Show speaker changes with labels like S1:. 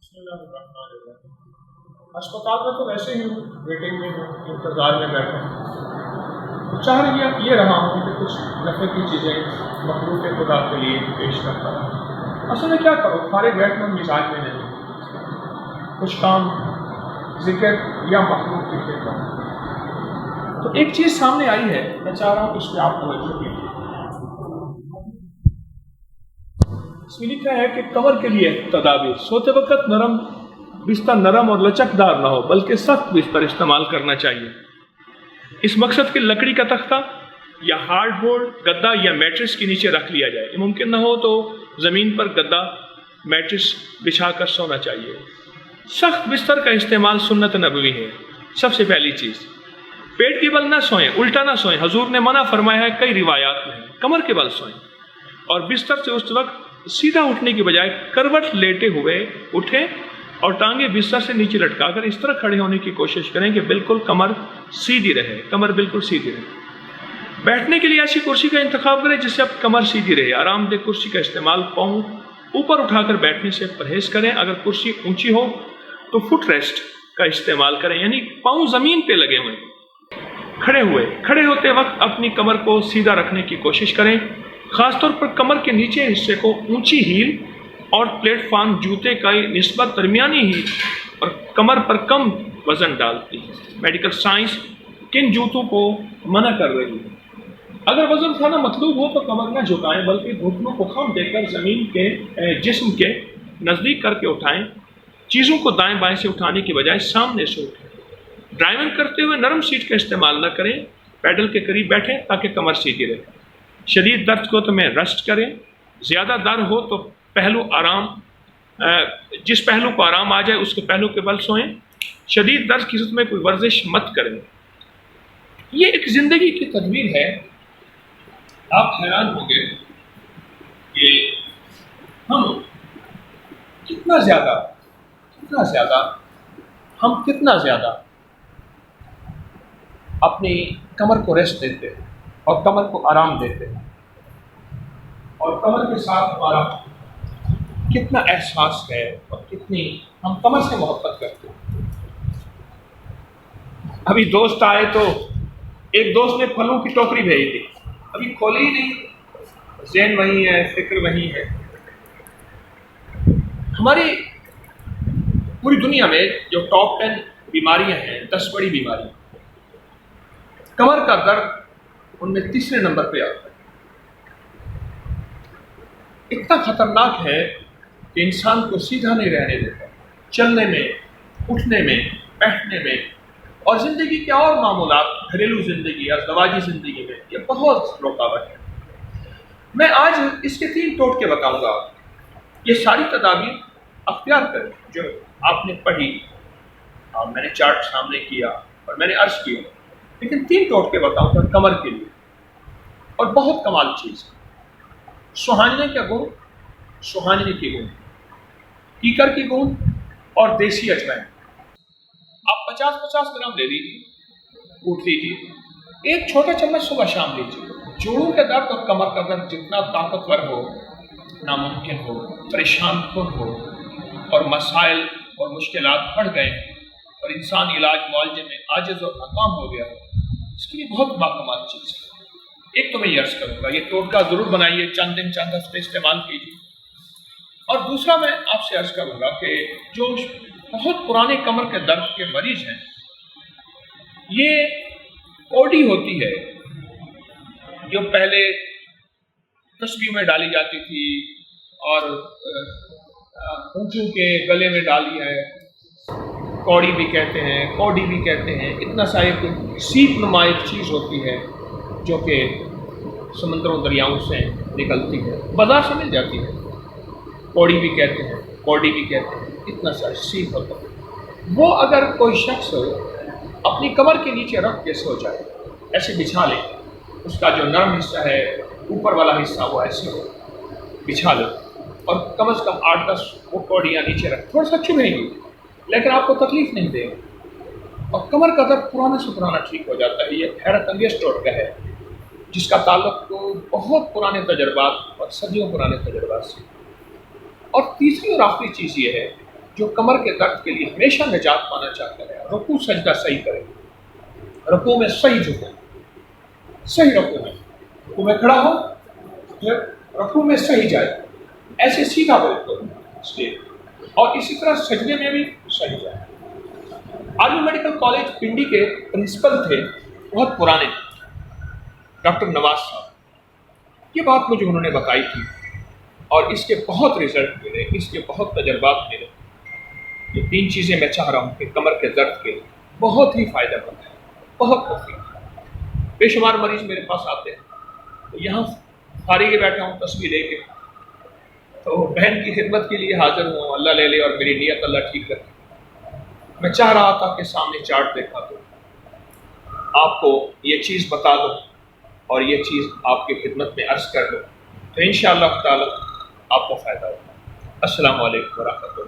S1: بسم اللہ الرحمن الرحیم۔ اسپتال میں تو ویسے ہی ویٹنگ میں ہوں، انتظار میں بیٹھا ہوں، چاہ یہ رہا ہوں کہ کچھ نفع کی چیزیں مخلوق خدا کے لیے پیش کرتا ہوں۔ اصل میں کیا کرو، فارغ بیٹھنا مزاج میں نہیں، کچھ کام ذکر یا مخلوق کی خدمت۔ تو ایک چیز سامنے آئی ہے، میں چاہ رہا ہوں اس پہ آپ توجہ کیجیے۔ اس میں لکھا ہے کہ کمر کے لیے تدابیر، سوتے وقت بستر نرم اور لچکدار نہ ہو بلکہ سخت بستر استعمال کرنا چاہیے۔ اس مقصد کے لکڑی کا تختہ یا ہارڈ بورڈ گدا یا میٹرس کے نیچے رکھ لیا جائے، ممکن نہ ہو تو زمین پر گدا میٹرس بچھا کر سونا چاہیے۔ سخت بستر کا استعمال سنت نبوی ہے۔ سب سے پہلی چیز، پیٹ کے بل نہ سوئیں، الٹا نہ سوئیں، حضور نے منع فرمایا ہے کئی روایات میں، کمر کے بل سوئیں، اور بستر سے اس وقت سیدھا اٹھنے کی بجائے کروٹ لیٹے ہوئے اٹھیں اور ٹانگیں بستر سے نیچے لٹکا کر اس طرح کھڑے ہونے کی کوشش کریں کہ بالکل کمر سیدھی رہے، کمر بالکل سیدھی رہے۔ بیٹھنے کے لیے ایسی کرسی کا انتخاب کریں جس سے اب کمر سیدھی رہے۔ آرام دہ کرسی کا استعمال، پاؤں اوپر اٹھا کر بیٹھنے سے پرہیز کریں۔ اگر کرسی اونچی ہو تو فٹ ریسٹ کا استعمال کریں، یعنی پاؤں زمین پہ لگے ہوئے۔ کھڑے ہوتے وقت اپنی کمر کو سیدھا رکھنے کی کوشش کریں، خاص طور پر کمر کے نیچے حصے کو اونچی ہیل اور پلیٹ فارم جوتے کا نسبت درمیانی ہیل اور کمر پر کم وزن ڈالتی ہے۔ میڈیکل سائنس کن جوتوں کو منع کر رہی ہے۔ اگر وزن اٹھانا مطلوب ہو تو کمر نہ جھکائیں بلکہ گھٹنوں کو خم دے کر زمین کے جسم کے نزدیک کر کے اٹھائیں۔ چیزوں کو دائیں بائیں سے اٹھانے کی بجائے سامنے سے اٹھائیں۔ ڈرائیونگ کرتے ہوئے نرم سیٹ کا استعمال نہ کریں، پیڈل کے قریب بیٹھیں تاکہ کمر سیدھی رہے۔ شدید درد کو تو میں ریسٹ کریں، زیادہ درد ہو تو جس پہلو کو آرام آ جائے اس کے پہلو کے بل سوئیں۔ شدید درد کی صورت میں کوئی ورزش مت کریں۔ یہ ایک زندگی کی تدبیر ہے۔ آپ حیران ہوں گے کہ ہم کتنا زیادہ اپنی کمر کو ریسٹ دیتے ہیں اور کمر کو آرام دیتے ہیں، اور کمر کے ساتھ ہمارا کتنا احساس ہے اور کتنی ہم کمر سے محبت کرتے ہیں۔ ابھی دوست آئے تو ایک دوست نے پھلوں کی ٹوکری بھیجی تھی، ابھی کھولی ہی نہیں، ذہن وہی ہے، فکر وہی ہے۔ ہماری پوری دنیا میں جو ٹاپ 10 بیماریاں ہیں، 10 بڑی بیماریاں، کمر کا درد ان میں تیسرے نمبر پہ آتا ہے۔ اتنا خطرناک ہے کہ انسان کو سیدھا نہیں رہنے دیتا، چلنے میں، اٹھنے میں، بیٹھنے میں، اور زندگی کے اور معمولات، گھریلو زندگی، ازدواجی زندگی میں یہ بہت رکاوٹ ہے۔ میں آج اس کے 3 ٹوٹکے بتاؤں گا۔ یہ ساری تدابیر اختیار کریں جو آپ نے پڑھی، اور میں نے چارٹ سامنے کیا اور میں نے عرض کیا، لیکن 3 ٹوٹکے بتاؤں گا کمر کے لیے، اور بہت کمال چیز ہے۔ سوہاننے کا گن، سوہاننے کی گن، کیکر کی گن اور دیسی اجوائن۔ آپ 50-50 گرام لے لیجیے، کوٹ لیجیے، ایک چھوٹا چمچ صبح شام لیجیے۔ جوڑوں کے درد اور کمر کا درد جتنا طاقتور ہو، ناممکن ہو، پریشان کن ہو، اور مسائل اور مشکلات بڑھ گئے اور انسان علاج معالجے میں عاجز اور ناکام ہو گیا، اس کے لیے بہت باکمال چیز ہے۔ ایک تو میں یہ عرض کروں گا، یہ ٹوٹکا ضرور بنائیے، چند دن چند ہفتے استعمال کیجیے۔ اور دوسرا میں آپ سے عرض کروں گا کہ جو بہت پرانے کمر کے درد کے مریض ہیں، یہ کوڈی ہوتی ہے جو پہلے تسبیح میں ڈالی جاتی تھی اور اونٹوں کے گلے میں ڈالی ہے، کوڑی بھی کہتے ہیں، کوڈی بھی کہتے ہیں۔ اتنا سا ایک سیپ نما ایک چیز ہوتی ہے جو کہ سمندروں دریاؤں سے نکلتی ہے، بازار سے مل جاتی ہے۔ کوڑی بھی کہتے ہیں، کوڈی بھی کہتے ہیں، اتنا سا سیپ ہوتا ہے۔ وہ اگر کوئی شخص اپنی کمر کے نیچے رکھ کے سو جائے، ایسے بچھا لے، اس کا جو نرم حصہ ہے، اوپر والا حصہ وہ ایسے ہو بچھا لے، اور کم از کم 8-10 وہ کوڑیاں نیچے رکھ، تھوڑا سا چبھیں گی لیکن آپ کو تکلیف نہیں دے گا، اور کمر کا درد پرانے سے پرانا ٹھیک ہو جاتا ہے۔ یہ حیرت انگیز ٹوٹکا ہے جس کا تعلق بہت پرانے تجربات اور صدیوں پرانے تجربات سے۔ اور تیسری اور آخری چیز یہ ہے جو کمر کے درد کے لیے ہمیشہ نجات پانا چاہتا ہے، رکوع سجدہ صحیح کرے، رکوع میں صحیح جھکے، صحیح رکوع میں کھڑا ہو، پھر رکوع میں صحیح جائے، ایسے سیدھا بالکل اسٹیٹ، اور اسی طرح سجدے میں بھی صحیح جائے۔ آرمی میڈیکل کالج پنڈی کے پرنسپل تھے، بہت پرانے، ڈاکٹر نواز صاحب۔ یہ بات مجھے انہوں نے بتائی تھی، اور اس کے بہت رزلٹ ملے، اس کے بہت تجربات ملے۔ یہ 3 چیزیں میں چاہ رہا ہوں کہ کمر کے درد کے بہت ہی فائدہ مند ہے، بہت مفید۔ بے شمار مریض میرے پاس آتے ہیں، تو یہاں فارغ بیٹھا ہوں تصویر لے کے، تو بہن کی خدمت کے لیے حاضر ہوں، اللہ لے لے اور میری نیت اللہ ٹھیک رکھے۔ میں چاہ رہا تھا کہ سامنے چارٹ دیکھا تو آپ کو یہ چیز بتا دو اور یہ چیز آپ کی خدمت میں عرض کر دو، تو انشاءاللہ تعالی آپ کو فائدہ ہوگا۔ السلام علیکم ورحمۃ اللہ۔